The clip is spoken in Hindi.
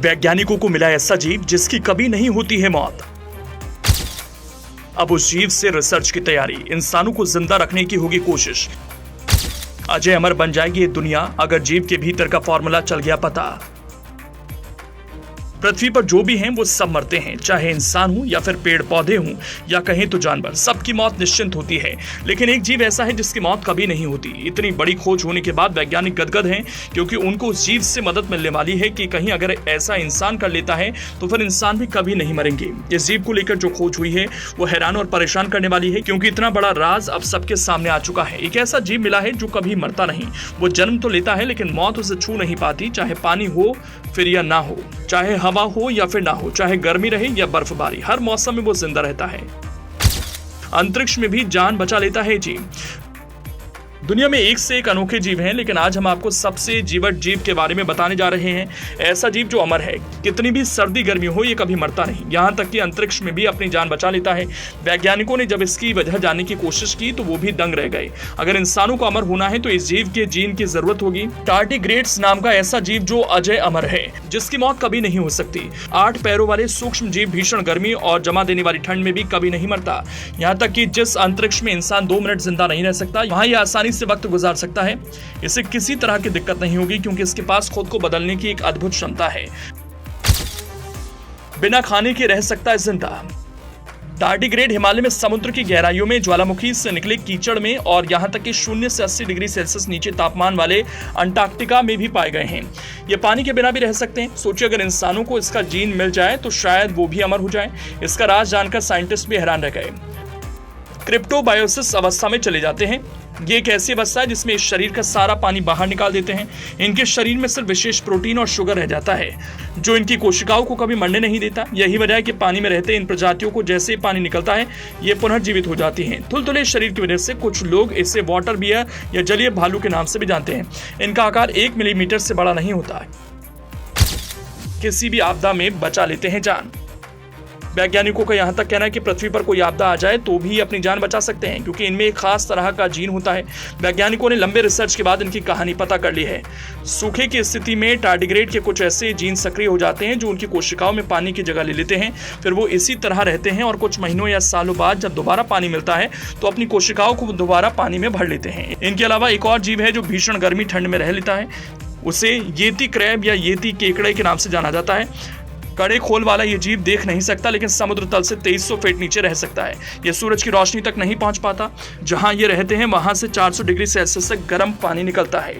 वैज्ञानिकों को मिला ऐसा जीव जिसकी कभी नहीं होती है मौत। अब उस जीव से रिसर्च की तैयारी, इंसानों को जिंदा रखने की होगी कोशिश। अजय अमर बन जाएगी ये दुनिया अगर जीव के भीतर का फॉर्मूला चल गया पता। पृथ्वी पर जो भी हैं वो सब मरते हैं, चाहे इंसान हो या फिर पेड़ पौधे हों या कहें तो जानवर, सबकी मौत निश्चिंत होती है। लेकिन एक जीव ऐसा है जिसकी मौत कभी नहीं होती। इतनी बड़ी खोज होने के बाद वैज्ञानिक गदगद हैं, क्योंकि उनको उस जीव से मदद मिलने वाली है कि कहीं अगर ऐसा इंसान कर लेता है तो फिर इंसान भी कभी नहीं मरेंगे। इस जीव को लेकर जो खोज हुई है वो हैरान और परेशान करने वाली है, क्योंकि इतना बड़ा राज अब सबके सामने आ चुका है। एक ऐसा जीव मिला है जो कभी मरता नहीं। वो जन्म तो लेता है लेकिन मौत उसे छू नहीं पाती, चाहे पानी हो फिर या ना हो, चाहे हवा हो या फिर ना हो, चाहे गर्मी रहे या बर्फबारी, हर मौसम में वो जिंदा रहता है। अंतरिक्ष में भी जान बचा लेता है जीव। दुनिया में एक से एक अनोखे जीव हैं, लेकिन आज हम आपको सबसे जीवट जीव के बारे में बताने जा रहे हैं। ऐसा जीव जो अमर है, कितनी भी सर्दी गर्मी हो ये कभी मरता नहीं, यहाँ तक कि अंतरिक्ष में भी अपनी जान बचा लेता है। वैज्ञानिकों ने जब इसकी वजह जानने की कोशिश की तो वो भी दंग रह गए। अगर इंसानों को अमर होना है तो इस जीव के जीन की जरूरत होगी। टार्डिग्रेड्स नाम का ऐसा जीव जो अजय अमर है, जिसकी मौत कभी नहीं हो सकती। 8 पैरों वाले सूक्ष्म जीव भीषण गर्मी और जमा देने वाली ठंड में भी कभी नहीं मरता। यहाँ तक कि जिस अंतरिक्ष में इंसान 2 मिनट जिंदा नहीं रह सकता, वहां यह आसानी से वक्त गुजार सकता है। इसे किसी तरह की दिक्कत नहीं होगी, क्योंकि इसके पास खुद को बदलने की एक अद्भुत क्षमता है। बिना खाने के रह सकता है जिंदा। टार्डिग्रेड हिमालय में समुद्र की गहराइयों में ज्वालामुखी से निकले कीचड़ में और यहां तक कि 0 से 80 डिग्री सेल्सियस नीचे तापमान वाले अंटार्कटिका में भी पाए गए हैं। ये पानी के बिना भी रह सकते हैं। सोचिए अगर इंसानों को इसका जीन मिल जाए तो शायद वो भी अमर हो जाए। इसका राज जानकर साइंटिस्ट भी हैरान रह गए। क्रिप्टोबायोसिस अवस्था में चले जाते हैं। ये एक ऐसी अवस्था है जिसमें इस शरीर का सारा पानी बाहर निकाल देते हैं। इनके शरीर में सिर्फ विशेष प्रोटीन और शुगर रह जाता है, जो इनकी कोशिकाओं को कभी मरने नहीं देता। यही वजह है कि पानी में रहते इन प्रजातियों को जैसे ही पानी निकलता है ये पुनर्जीवित हो जाती हैं। तुलतुले शरीर की वजह से कुछ लोग इसे वाटर बियर या जलीय भालू के नाम से भी जानते हैं। इनका आकार 1 मिलीमीटर से बड़ा नहीं होता। किसी भी आपदा में बचा लेते हैं जान। वैज्ञानिकों का यहां तक कहना है कि पृथ्वी पर कोई आपदा आ जाए तो भी अपनी जान बचा सकते हैं, क्योंकि इनमें एक खास तरह का जीन होता है। वैज्ञानिकों ने लंबे रिसर्च के बाद इनकी कहानी पता कर ली है। सूखे की स्थिति में टार्डिग्रेड के कुछ ऐसे जीन सक्रिय हो जाते हैं जो उनकी कोशिकाओं में पानी की जगह ले लेते हैं। फिर वो इसी तरह रहते हैं और कुछ महीनों या सालों बाद जब दोबारा पानी मिलता है तो अपनी कोशिकाओं को दोबारा पानी में भर लेते हैं। इनके अलावा एक और जीव है जो भीषण गर्मी ठंड में रह लेता है। उसे येती क्रैब या येती केकड़े के नाम से जाना जाता है। कड़े खोल वाला ये जीव देख नहीं सकता, लेकिन समुद्र तल से 2300 फीट नीचे रह सकता है। ये सूरज की रोशनी तक नहीं पहुंच पाता। जहां ये रहते हैं वहां से 400 डिग्री सेल्सियस से गर्म पानी निकलता है।